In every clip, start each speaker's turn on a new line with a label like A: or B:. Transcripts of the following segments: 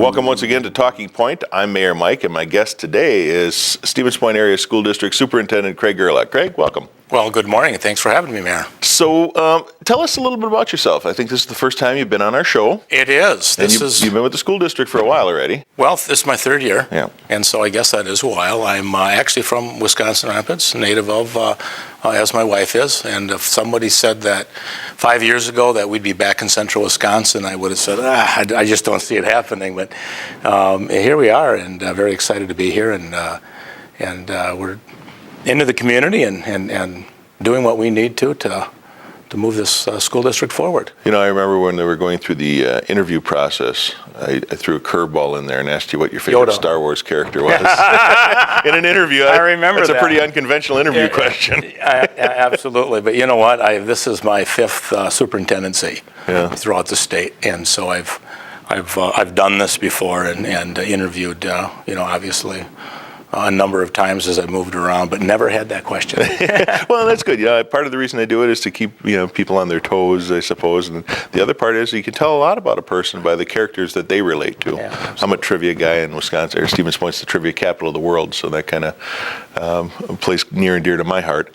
A: Welcome once again to Talking Point. I'm Mayor Mike, and my guest today is Stevens Point Area School District Superintendent Craig Gerlach. Craig, welcome.
B: Well, good morning, and thanks for having me, Mayor.
A: So, tell us a little bit about yourself. I think this is the first time you've been on our show.
B: It is.
A: You've been with the school district for a while already.
B: Well, this is my third year,
A: Yeah.
B: and so I guess that is a while. I'm actually from Wisconsin Rapids, native of, as my wife is, and if somebody said that 5 years ago that we'd be back in central Wisconsin, I would have said, I just don't see it happening, but here we are, and very excited to be here, and we're into the community and doing what we need to move this school district forward.
A: You know, I remember when they were going through the interview process, I threw a curveball in there and asked you what your favorite
B: Yoda.
A: Star Wars character was. In an interview.
B: I remember
A: that's
B: that.
A: a pretty unconventional interview question.
B: Absolutely, but you know what? This is my fifth superintendency throughout the state, and so I've done this before and interviewed, obviously a number of times as I moved around, but never had that question.
A: Well, that's good. Yeah, part of the reason I do it is to keep people on their toes, I suppose. And the other part is you can tell a lot about a person by the characters that they relate to.
B: Yeah,
A: I'm a trivia guy in Wisconsin, or Stevens Point's the trivia capital of the world, so that kind of plays near and dear to my heart.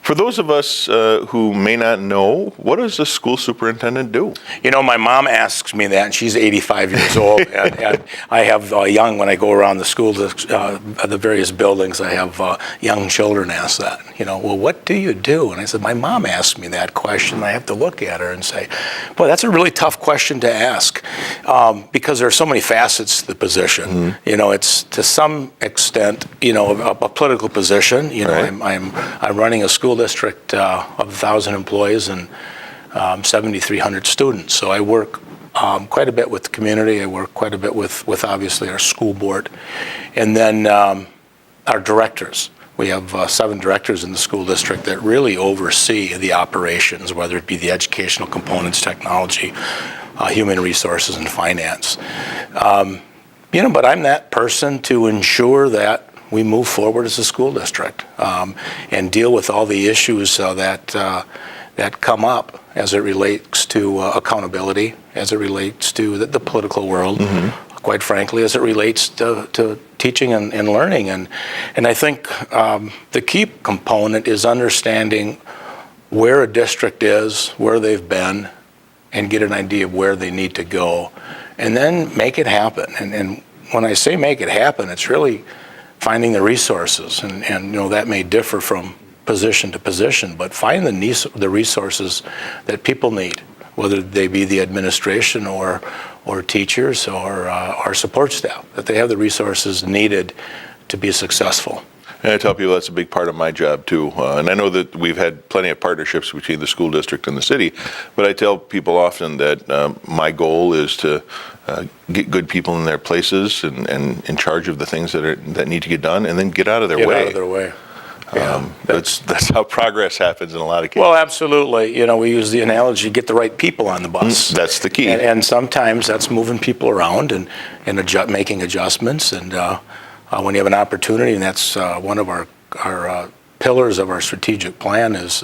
A: For those of us who may not know, what does a school superintendent do?
B: You know, my mom asks me that, and she's 85 years old, and I have young, when I go around the school, the various buildings, I have young children ask that, well, what do you do? And I said, my mom asked me that question, and I have to look at her and say, boy, that's a really tough question to ask, because there are so many facets to the position. Mm-hmm. It's to some extent, a political position.
A: Right.
B: I'm running a school district of 1,000 employees and 7,300 students. So I work quite a bit with the community. I work quite a bit with obviously our school board. And then our directors. We have 7 directors in the school district that really oversee the operations, whether it be the educational components, technology, human resources, and finance. But I'm that person to ensure that we move forward as a school district and deal with all the issues that come up as it relates to accountability, as it relates to the political world, quite frankly, as it relates to teaching and learning. And I think the key component is understanding where a district is, where they've been, and get an idea of where they need to go, and then make it happen. And when I say make it happen, it's really finding the resources, and that may differ from position to position, but find the resources that people need, whether they be the administration or teachers or our support staff, that they have the resources needed to be successful.
A: And I tell people that's a big part of my job too. And I know that we've had plenty of partnerships between the school district and the city, but I tell people often that my goal is to get good people in their places and in charge of the things that need to get done, and then get out of their way.
B: Get out of their way. Yeah,
A: that's how progress happens in a lot of cases.
B: Well, absolutely. We use the analogy, get the right people on the bus.
A: That's the key.
B: And sometimes that's moving people around and making adjustments. And when you have an opportunity, and that's one of our pillars of our strategic plan is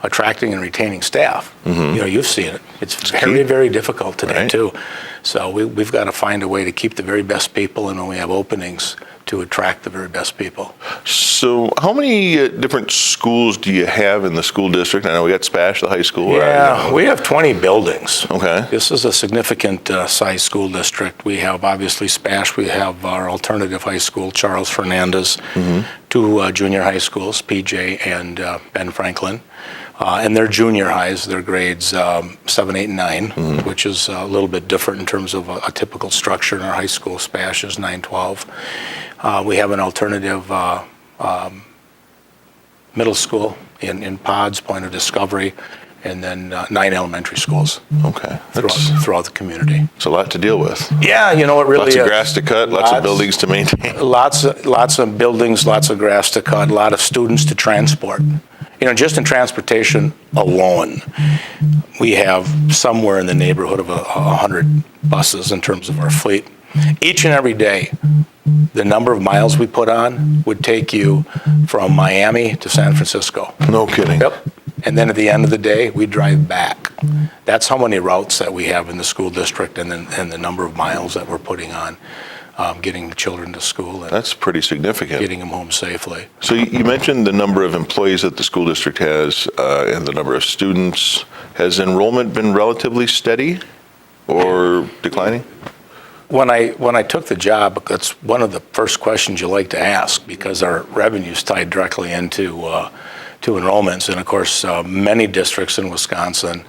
B: attracting and retaining staff. Mm-hmm. You've seen it. It's very, very difficult today, too. So we've got to find a way to keep the very best people, and when we have openings, to attract the very best people.
A: So how many different schools do you have in the school district? I know we got Spash, the high school.
B: Yeah, we have 20 buildings.
A: Okay.
B: This is a significant size school district. We have obviously Spash. We have our alternative high school, Charles Fernandez, 2 junior high schools, PJ and Ben Franklin. And their junior highs, their grades 7, 8, and 9, which is a little bit different in terms of a typical structure in our high school. Spash is 9, 12. We have an alternative middle school in Pods, Point of Discovery, and then 9 elementary schools.
A: Okay.
B: Throughout the community.
A: It's a lot to deal with.
B: Yeah, it really
A: lots of grass to cut, lots of buildings to maintain.
B: Lots of buildings, lots of grass to cut, a lot of students to transport. Just in transportation alone, we have somewhere in the neighborhood of 100 buses in terms of our fleet. Each and every day, the number of miles we put on would take you from Miami to San Francisco.
A: No kidding.
B: Yep. And then at the end of the day, we drive back. That's how many routes that we have in the school district, and the number of miles that we're putting on, getting the children to school and
A: That's pretty significant.
B: getting them home safely.
A: So you mentioned the number of employees that the school district has and the number of students. Has enrollment been relatively steady or declining?
B: When I took the job, that's one of the first questions you like to ask, because our revenue is tied directly into to enrollments. And of course, many districts in Wisconsin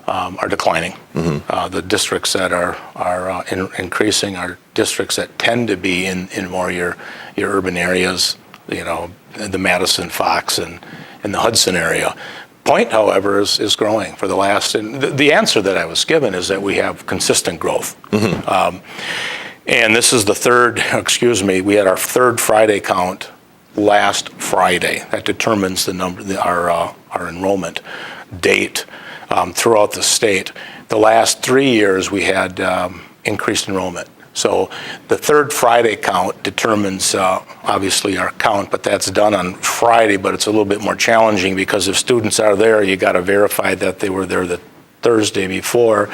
B: are declining. The districts that are increasing are districts that tend to be in more your urban areas, the Madison, Fox, and the Hudson area. Point, however, is growing for the last, and the answer that I was given is that we have consistent growth. And this is we had our third Friday count last Friday. That determines the number, our enrollment date throughout the state. The last 3 years we had increased enrollment. So the third Friday count determines obviously our count, but that's done on Friday, but it's a little bit more challenging because if students are there, you got to verify that they were there the Thursday before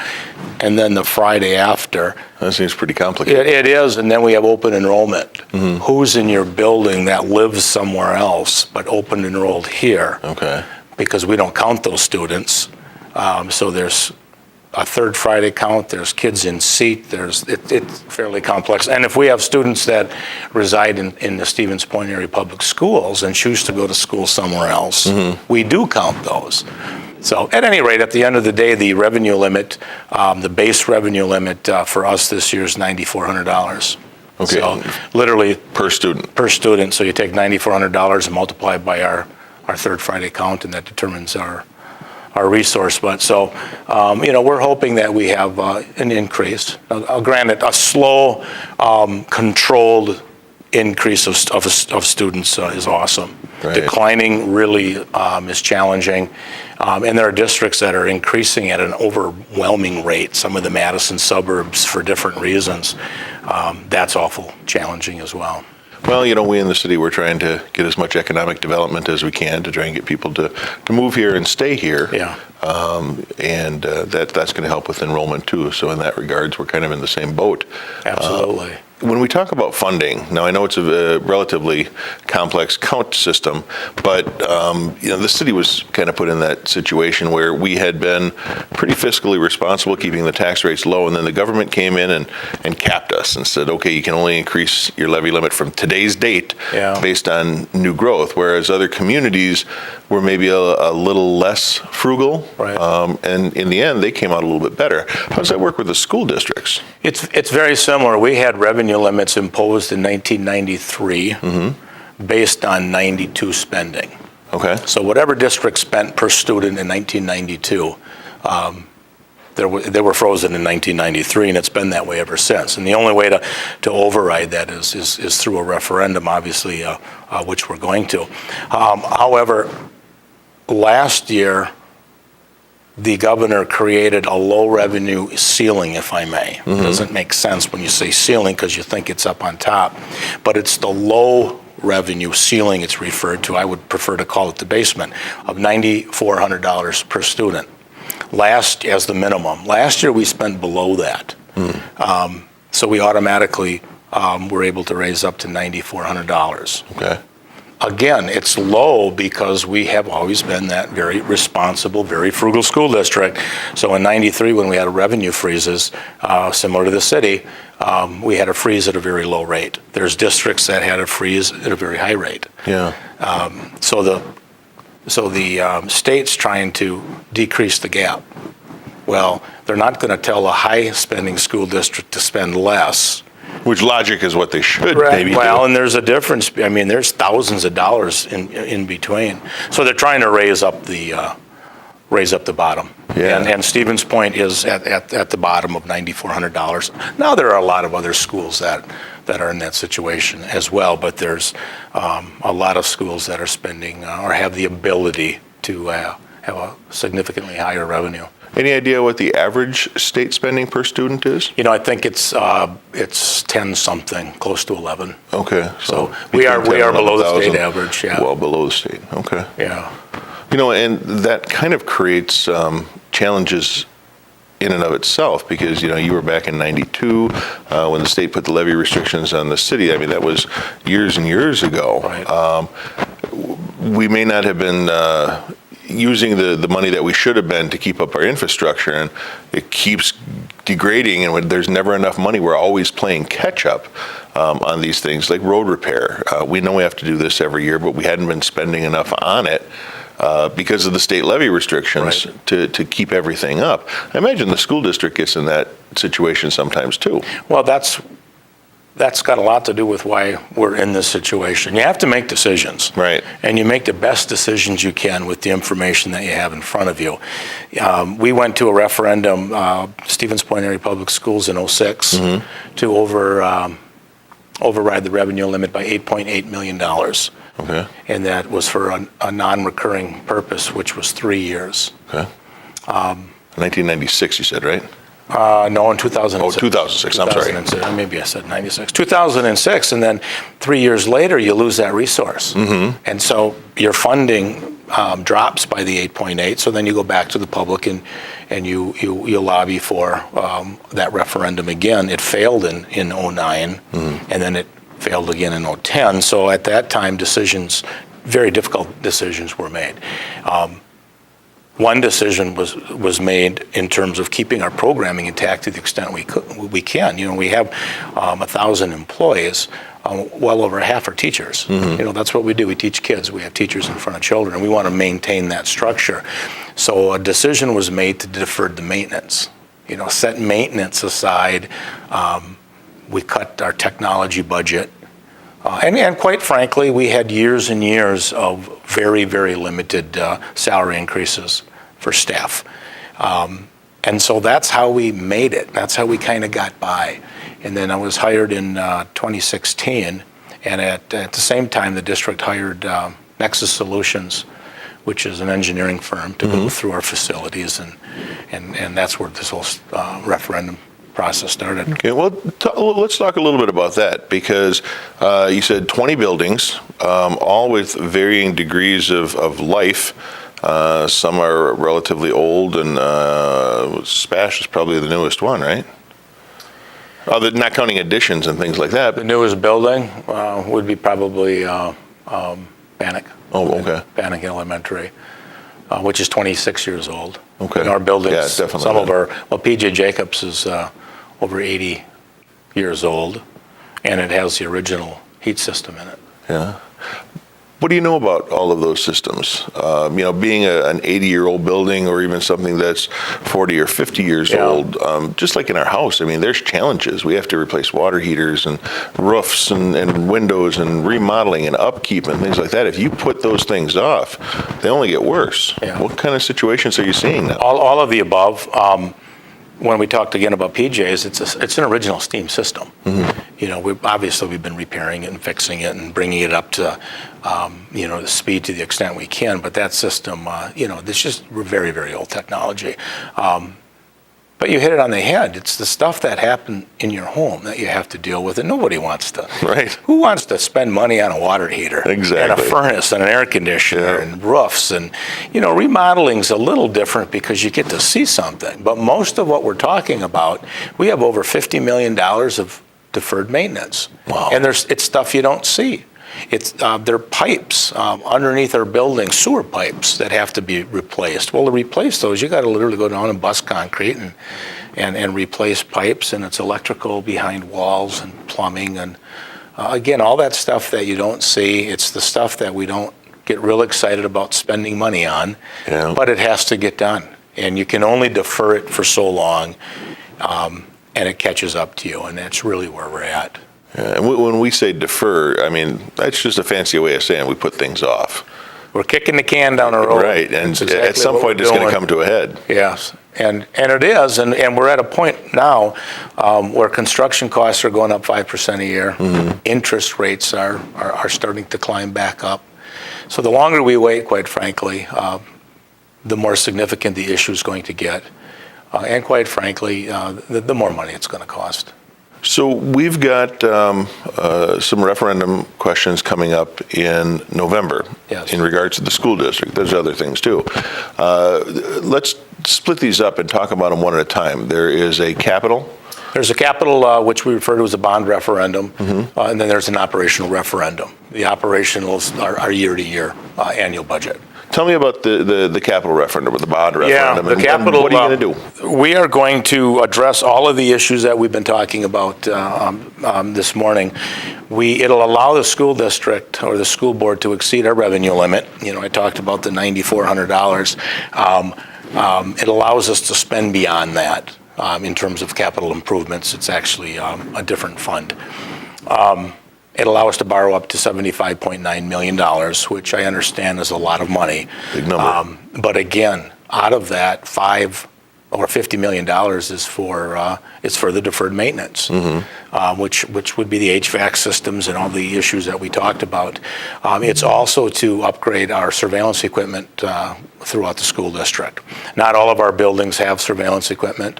B: and then the Friday after.
A: That seems pretty complicated.
B: It is, and then we have open enrollment. Who's in your building that lives somewhere else but open enrolled here?
A: Okay.
B: Because we don't count those students. So there's a third Friday count, there's kids in seat, it's fairly complex. And if we have students that reside in the Stevens Point area public schools and choose to go to school somewhere else, we do count those. So at any rate, at the end of the day, the revenue limit, the base revenue limit for us this year is $9,400.
A: Okay.
B: So literally
A: Per student.
B: per student. So you take $9,400 and multiply it by our third Friday count, and that determines our resource. But so, we're hoping that we have an increase. Granted, a slow, controlled increase of students is awesome.
A: Right.
B: Declining really is challenging. And there are districts that are increasing at an overwhelming rate. Some of the Madison suburbs, for different reasons, that's awful challenging as well.
A: Well, we in the city, we're trying to get as much economic development as we can to try and get people to move here and stay here.
B: Yeah.
A: And that's going to help with enrollment too. So in that regards, we're kind of in the same boat.
B: Absolutely.
A: When we talk about funding, now I know it's a relatively complex count system, but the city was kind of put in that situation where we had been pretty fiscally responsible, keeping the tax rates low, and then the government came in and capped us and said, okay, you can only increase your levy limit from today's date based on new growth, whereas other communities were maybe a little less frugal,
B: Right.
A: And in the end, they came out a little bit better. How does that work with the school districts?
B: It's very similar. We had revenue limits imposed in 1993 based on 92 spending.
A: Okay.
B: So whatever district spent per student in 1992, they were frozen in 1993, and it's been that way ever since. And the only way to override that is through a referendum, obviously, which we're going to. However, last year, the governor created a low revenue ceiling, if I may. It doesn't make sense when you say ceiling because you think it's up on top, but it's the low revenue ceiling it's referred to. I would prefer to call it the basement of $9,400 per student. As the minimum. Last year we spent below that. So we automatically were able to raise up to $9,400.
A: Okay.
B: Again, it's low because we have always been that very responsible, very frugal school district. So in '93, when we had revenue freezes, similar to the city, we had a freeze at a very low rate. There's districts that had a freeze at a very high rate.
A: Yeah.
B: So the state's trying to decrease the gap. Well, they're not going to tell a high-spending school district to spend less.
A: Which logic is what they should maybe
B: Well,
A: do.
B: and there's a difference. I mean, there's thousands of dollars in between. So they're trying to raise up the bottom.
A: Yeah.
B: And Stevens Point is at the bottom of $9,400. Now there are a lot of other schools that are in that situation as well, but there's a lot of schools that are spending or have the ability to have a significantly higher revenue.
A: Any idea what the average state spending per student is?
B: I think it's 10 something, close to 11.
A: Okay.
B: So we are
A: between 10 and
B: below the
A: 11,000.
B: state average. Yeah.
A: Well below the state. Okay.
B: Yeah.
A: And that kind of creates challenges in and of itself, because you were back in '92 when the state put the levy restrictions on the city. I mean, that was years and years ago.
B: Right.
A: We may not have been using the money that we should have been to keep up our infrastructure, and it keeps degrading, and there's never enough money. We're always playing catch up on these things like road repair. We know we have to do this every year, but we hadn't been spending enough on it because of the state levy restrictions. Right. to keep everything up. I imagine the school district gets in that situation sometimes too.
B: Well, that's got a lot to do with why we're in this situation. You have to make decisions.
A: Right.
B: And you make the best decisions you can with the information that you have in front of you. We went to a referendum, Stevens Point Area Public Schools in '06, to override the revenue limit by $8.8 million.
A: Okay.
B: And that was for a non-recurring purpose, which was 3 years.
A: Okay. 1996, you said, right?
B: No, in 2006.
A: Oh, 2006, I'm sorry.
B: Maybe I said 96. 2006, and then 3 years later, you lose that resource. And so your funding drops by the 8.8, so then you go back to the public and you lobby for that referendum again. It failed in '09, and then it failed again in '10. So at that time, very difficult decisions were made. One decision was made in terms of keeping our programming intact to the extent we can. We have 1,000 employees. Well over half are teachers. That's what we do. We teach kids. We have teachers in front of children, and we want to maintain that structure. So a decision was made to defer the maintenance. Set maintenance aside. We cut our technology budget. And quite frankly, we had years and years of very, very limited salary increases for staff. And so that's how we made it. That's how we kind of got by. And then I was hired in 2016, and at the same time, the district hired Nexus Solutions, which is an engineering firm, to go through our facilities, and that's where this whole referendum process started.
A: Okay, well, let's talk a little bit about that, because you said 20 buildings, all with varying degrees of life. Some are relatively old, and Spash is probably the newest one, right? Not counting additions and things like that.
B: The newest building would be probably Bannock.
A: Oh, okay.
B: Bannock Elementary, which is 26 years old.
A: Okay.
B: And our buildings,
A: yeah, definitely.
B: P.J. Jacobs is over 80 years old, and it has the original heat system in it.
A: Yeah. What do you know about all of those systems? Being an 80-year-old building, or even something that's 40 or 50 years old, just like in our house, I mean, there's challenges. We have to replace water heaters and roofs and windows and remodeling and upkeep and things like that. If you put those things off, they only get worse. Yeah. What kind of situations are you seeing now?
B: All of the above. When we talked again about PJs, it's an original steam system. We've been repairing it and fixing it and bringing it up to, the speed to the extent we can. But that system, it's just very, very old technology. But you hit it on the head. It's the stuff that happened in your home that you have to deal with, and nobody wants to.
A: Right.
B: Who wants to spend money on a water heater?
A: Exactly.
B: And a furnace and an air conditioner and roofs? And, remodeling's a little different because you get to see something. But most of what we're talking about, we have over $50 million of deferred maintenance.
A: Wow.
B: And it's stuff you don't see. There are pipes underneath our building, sewer pipes that have to be replaced. Well, to replace those, you got to literally go down and bust concrete and replace pipes, and it's electrical behind walls and plumbing, and again, all that stuff that you don't see. It's the stuff that we don't get real excited about spending money on, but it has to get done, and you can only defer it for so long, and it catches up to you, and that's really where we're at.
A: Yeah, and when we say defer, I mean, that's just a fancy way of saying we put things off.
B: We're kicking the can down the road.
A: Right, and at some point it's going to come to a head.
B: Yes, and it is, and we're at a point now where construction costs are going up 5% a year. Interest rates are starting to climb back up. So the longer we wait, quite frankly, the more significant the issue is going to get. And quite frankly, the more money it's going to cost.
A: So we've got some referendum questions coming up in November
B: Yes.
A: in regards to the school district. There's other things too. Let's split these up and talk about them one at a time. There is a capital.
B: There's a capital, which we refer to as a bond referendum, and then there's an operational referendum. The operationals are year-to-year annual budget.
A: Tell me about the capital referendum or the bond referendum.
B: Yeah, the capital.
A: And what are you going to do?
B: We are going to address all of the issues that we've been talking about this morning. It'll allow the school district or the school board to exceed our revenue limit. You know, I talked about the $9,400. It allows us to spend beyond that in terms of capital improvements. It's actually a different fund. It allows us to borrow up to $75.9 million, which I understand is a lot of money.
A: Big number.
B: But again, out of that, $50 million is for the deferred maintenance, which would be the HVAC systems and all the issues that we talked about. It's also to upgrade our surveillance equipment throughout the school district. Not all of our buildings have surveillance equipment.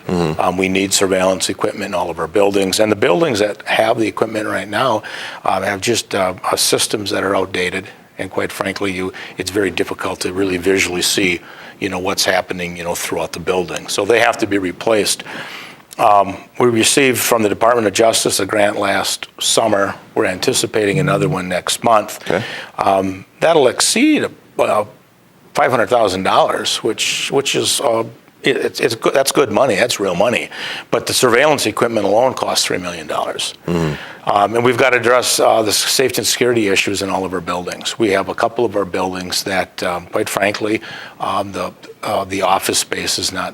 B: We need surveillance equipment in all of our buildings, and the buildings that have the equipment right now have just systems that are outdated. And quite frankly, it's very difficult to really visually see, what's happening, throughout the building. So they have to be replaced. We received from the Department of Justice a grant last summer. We're anticipating another one next month.
A: Okay.
B: That'll exceed $500,000, which is it's good. That's good money. That's real money. But the surveillance equipment alone costs $3 million. And we've got to address the safety and security issues in all of our buildings. We have a couple of our buildings that, quite frankly, the office space is not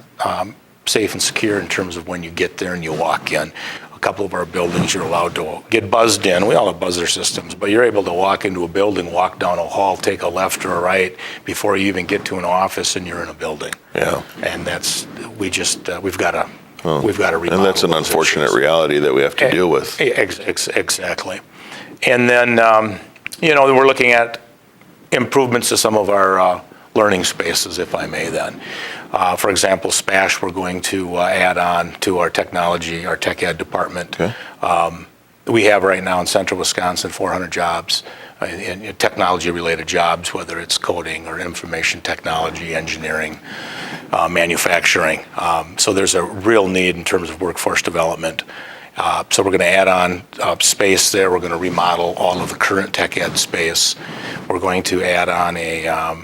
B: safe and secure in terms of when you get there and you walk in. A couple of our buildings, you're allowed to get buzzed in. We all have buzzer systems, but you're able to walk into a building, walk down a hall, take a left or a right before you even get to an office, and you're in a building. Yeah. And we've got to remodel.
A: And that's an unfortunate reality that we have to deal with.
B: Exactly. And then, we're looking at improvements to some of our learning spaces, if I may then. For example, SPASH, we're going to add on to our technology, our tech ed department.
A: Okay.
B: We have right now in central Wisconsin 400 jobs, in technology-related jobs, whether it's coding or information technology, engineering, manufacturing. So there's a real need in terms of workforce development. So we're going to add on space there. We're going to remodel all of the current tech ed space. We're going to add on a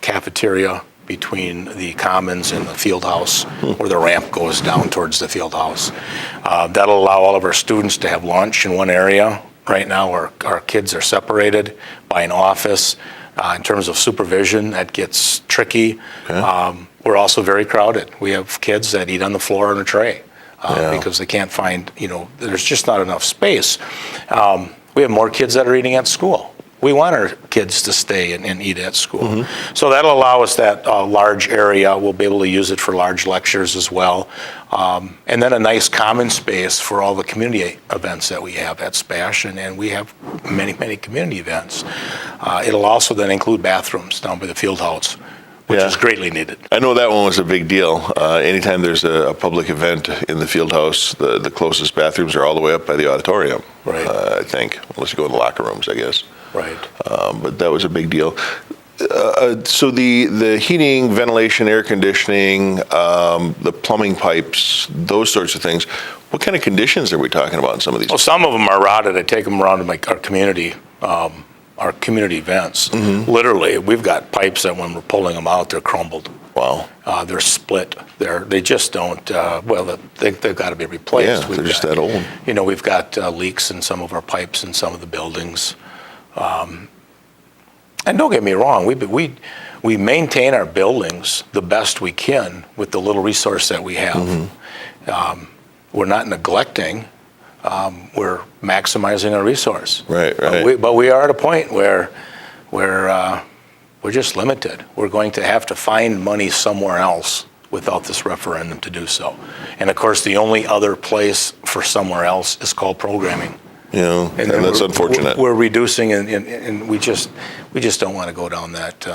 B: cafeteria between the commons and the field house, where the ramp goes down towards the field house. That'll allow all of our students to have lunch in one area. Right now, our kids are separated by an office. In terms of supervision, that gets tricky. Okay. We're also very crowded. We have kids that eat on the floor on a tray because they can't find, there's just not enough space. We have more kids that are eating at school. We want our kids to stay and eat at school. So that'll allow us that large area. We'll be able to use it for large lectures as well. And then a nice common space for all the community events that we have at SPASH, and we have many, many community events. It'll also then include bathrooms down by the field house, which is greatly needed.
A: I know that one was a big deal. Anytime there's a public event in the field house, the closest bathrooms are all the way up by the auditorium,
B: right.
A: I think, unless you go in the locker rooms, I guess.
B: Right.
A: But that was a big deal. So the heating, ventilation, air conditioning, the plumbing pipes, those sorts of things, what kind of conditions are we talking about in some of these?
B: Well, some of them are rotted. I take them around to our community events. Literally, we've got pipes that when we're pulling them out, they're crumbled.
A: Wow.
B: They're split. They just don't, they've got to be replaced.
A: Yeah, they're just that old.
B: We've got leaks in some of our pipes in some of the buildings. And don't get me wrong, we maintain our buildings the best we can with the little resource that we have. We're not neglecting, we're maximizing our resource.
A: Right.
B: But we are at a point where we're just limited. We're going to have to find money somewhere else without this referendum to do so. And of course, the only other place for somewhere else is called programming.
A: And that's unfortunate.
B: We're reducing, and we just don't want to go down that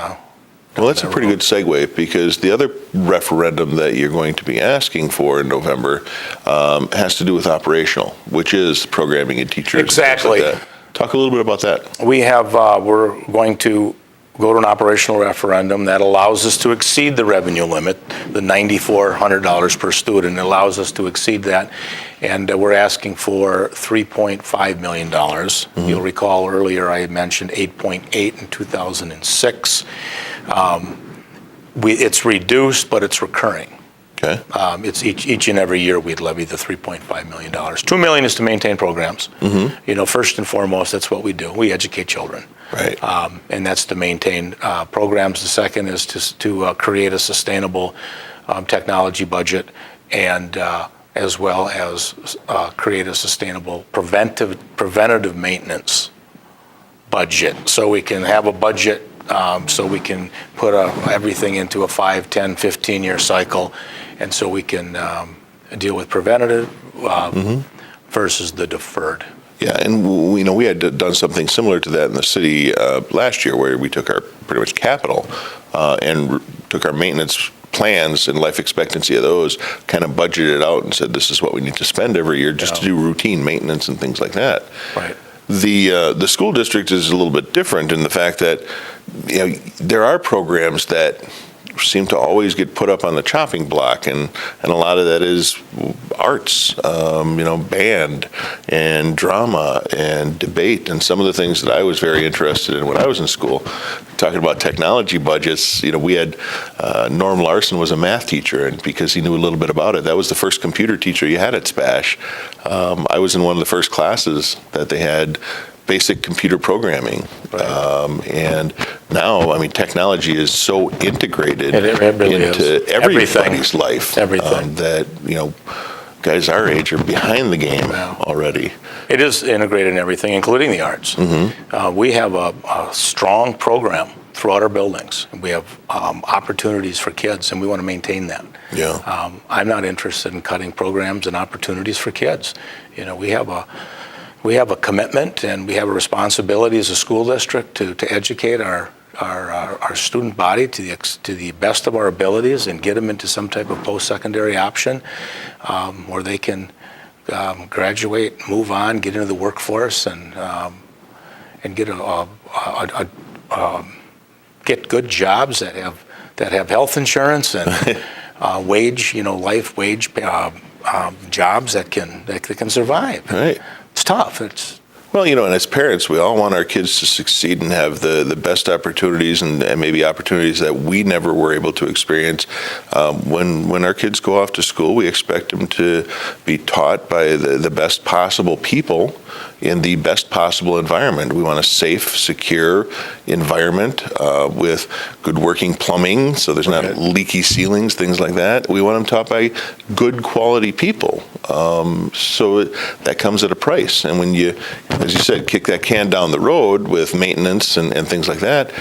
A: Well, that's a pretty good segue, because the other referendum that you're going to be asking for in November has to do with operational, which is programming and teachers.
B: Exactly.
A: And things like that. Talk a little bit about that.
B: We're going to go to an operational referendum that allows us to exceed the revenue limit, the $9,400 per student. It allows us to exceed that, and we're asking for $3.5 million. Mm-hmm. You'll recall earlier I had mentioned 8.8 in 2006. It's reduced, but it's recurring.
A: Okay.
B: It's each and every year we'd levy the $3.5 million. $2 million is to maintain programs. Mm-hmm. First and foremost, that's what we do. We educate children.
A: Right.
B: And that's to maintain programs. The second is to create a sustainable technology budget, and as well as create a sustainable preventative maintenance budget. So we can have a budget, so we can put everything into a 5, 10, 15-year cycle, and so we can deal with preventative versus the deferred.
A: Yeah, and we had done something similar to that in the city last year, where we took our pretty much capital and took our maintenance plans and life expectancy of those, kind of budgeted out and said, this is what we need to spend every year just to do routine maintenance and things like that.
B: Right.
A: The school district is a little bit different in the fact that there are programs that seem to always get put up on the chopping block, and a lot of that is arts, band and drama and debate, and some of the things that I was very interested in when I was in school. Talking about technology budgets, we had Norm Larson was a math teacher, and because he knew a little bit about it, that was the first computer teacher you had at SPASH. I was in one of the first classes that they had basic computer programming. Right. And now, technology is so integrated into everybody's life that, guys our age are behind the game already.
B: It is integrated in everything, including the arts. Mm-hmm. We have a strong program throughout our buildings. We have opportunities for kids, and we want to maintain that. Yeah. I'm not interested in cutting programs and opportunities for kids. We have a commitment, and we have a responsibility as a school district to educate our student body to the best of our abilities and get them into some type of post-secondary option where they can graduate, move on, get into the workforce, and get get good jobs that have health insurance and life wage jobs that can survive.
A: Right.
B: It's tough.
A: Well, and as parents, we all want our kids to succeed and have the best opportunities and maybe opportunities that we never were able to experience. When our kids go off to school, we expect them to be taught by the best possible people in the best possible environment. We want a safe, secure environment with good working plumbing, so there's not leaky ceilings, things like that. We want them taught by good quality people. So that comes at a price. And when you, as you said, kick that can down the road with maintenance and things like that,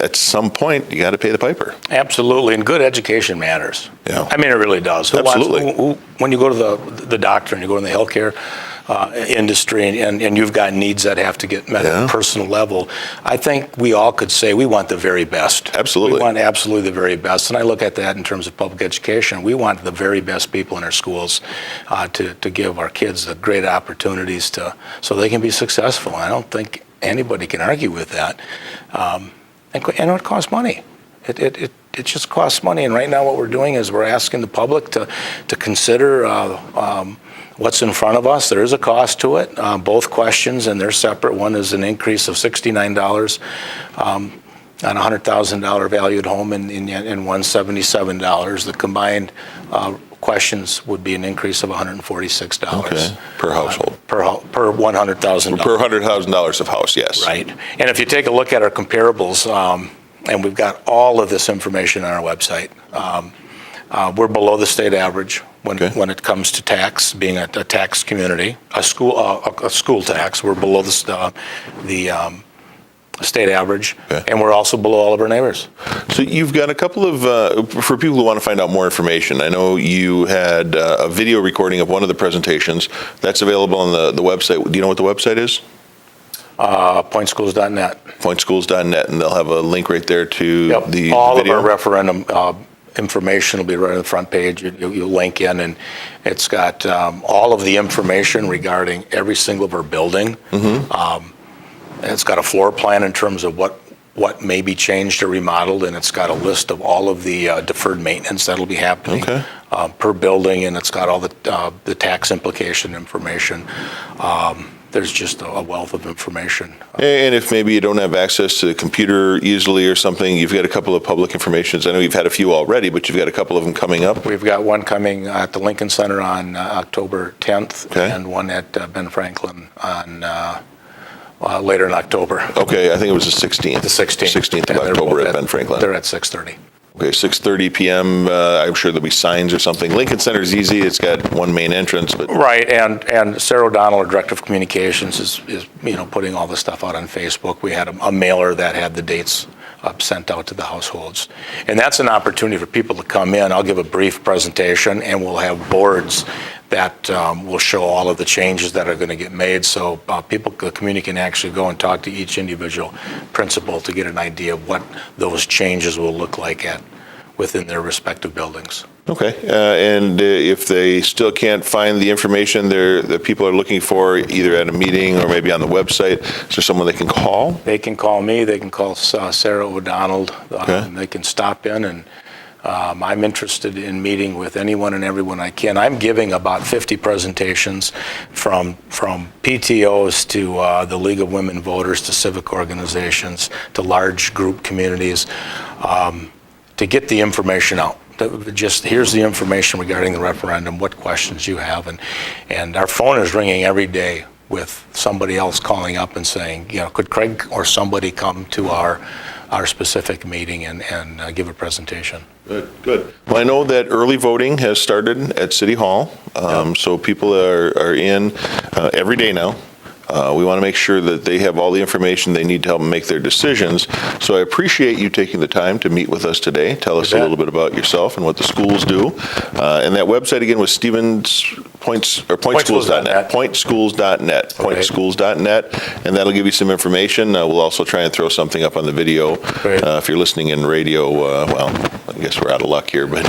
A: at some point you got to pay the piper.
B: Absolutely, and good education matters. Yeah. It really does.
A: Absolutely.
B: When you go to the doctor and you go to the healthcare industry and you've got needs that have to get met at a personal level, I think we all could say we want the very best.
A: Absolutely.
B: We want absolutely the very best. And I look at that in terms of public education. We want the very best people in our schools to give our kids the great opportunities so they can be successful. I don't think anybody can argue with that. And it costs money. It just costs money. And right now what we're doing is we're asking the public to consider what's in front of us. There is a cost to it. Both questions, and they're separate. One is an increase of $69 on a $100,000 valued home, and $177. The combined questions would be an increase of $146
A: per household.
B: Per $100,000.
A: Per $100,000 of house, yes.
B: Right. And if you take a look at our comparables, and we've got all of this information on our website, we're below the state average when it comes to tax, being a tax community, a school tax. We're below the state average, and we're also below all of our neighbors.
A: So you've got a couple of, for people who want to find out more information, I know you had a video recording of one of the presentations that's available on the website. Do you know what the website is?
B: Pointschools.net.
A: Pointschools.net, and they'll have a link right there to
B: Yep.
A: the
B: All
A: video.
B: of our referendum information will be right on the front page. You link in, and it's got all of the information regarding every single of our building. And it's got a floor plan in terms of what may be changed or remodeled, and it's got a list of all of the deferred maintenance that'll be happening per building, and it's got all the tax implication information. There's just a wealth of information.
A: And if maybe you don't have access to the computer easily or something, you've got a couple of public informations. I know you've had a few already, but you've got a couple of them coming up.
B: We've got one coming at the Lincoln Center on October 10th, and one at Ben Franklin on later in October.
A: Okay, I think it was the 16th.
B: The 16th.
A: 16th of October at Ben Franklin.
B: They're at 6:30.
A: Okay, 6:30 p.m. I'm sure there'll be signs or something. Lincoln Center's easy. It's got one main entrance, but
B: Right, and Sarah O'Donnell, our Director of Communications, is putting all the stuff out on Facebook. We had a mailer that had the dates sent out to the households. And that's an opportunity for people to come in. I'll give a brief presentation, and we'll have boards that will show all of the changes that are going to get made. So the community can actually go and talk to each individual principal to get an idea of what those changes will look like within their respective buildings.
A: okay. And if they still can't find the information that people are looking for, either at a meeting or maybe on the website, is there someone they can call?
B: They can call me. They can call Sarah O'Donnell. They can stop in, and I'm interested in meeting with anyone and everyone I can. I'm giving about 50 presentations from PTOs to the League of Women Voters to civic organizations to large group communities to get the information out. Just here's the information regarding the referendum, what questions you have, and our phone is ringing every day with somebody else calling up and saying, could Craig or somebody come to our specific meeting and give a presentation.
A: Good. Well, I know that early voting has started at City Hall, so people are in every day now. We want to make sure that they have all the information they need to help them make their decisions. So I appreciate you taking the time to meet with us today. Tell us a little bit about yourself and what the schools do. And that website again was Pointschools.net. Pointschools.net. Pointschools.net. And that'll give you some information. We'll also try and throw something up on the video. If you're listening in radio, well, I guess we're out of luck here. But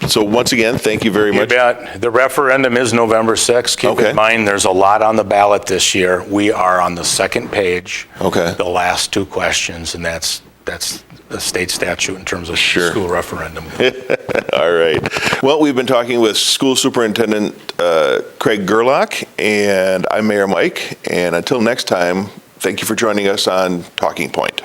A: so once again, thank you very much.
B: You bet. The referendum is November 6th. Keep in mind, there's a lot on the ballot this year. We are on the second page. The last two questions, and that's the state statute in terms of school referendum.
A: All right. Well, we've been talking with School Superintendent Craig Gerlach, and I'm Mayor Mike. And until next time, thank you for joining us on Talking Point.